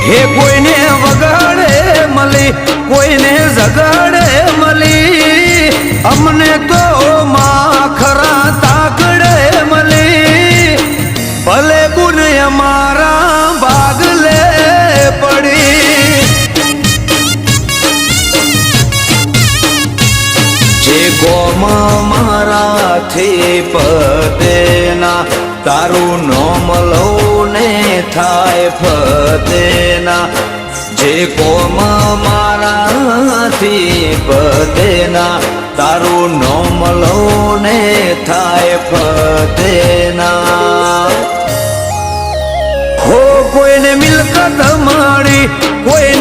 હે કોઈને વગાડે મળી કોઈને ઝઘડે મળી અમને તો માખરા તાકડે મળી ભલે ગુણ અમારા ભાગલે પડી જે ગોમાં મારાથી પદેના તારું નોમ લઉં ને થાય ફતેના જે કોમ મારાથી પદેના તારું નોમ લઉં ને થાય ફતેના હો કોઈને મિલકત મળી કોઈ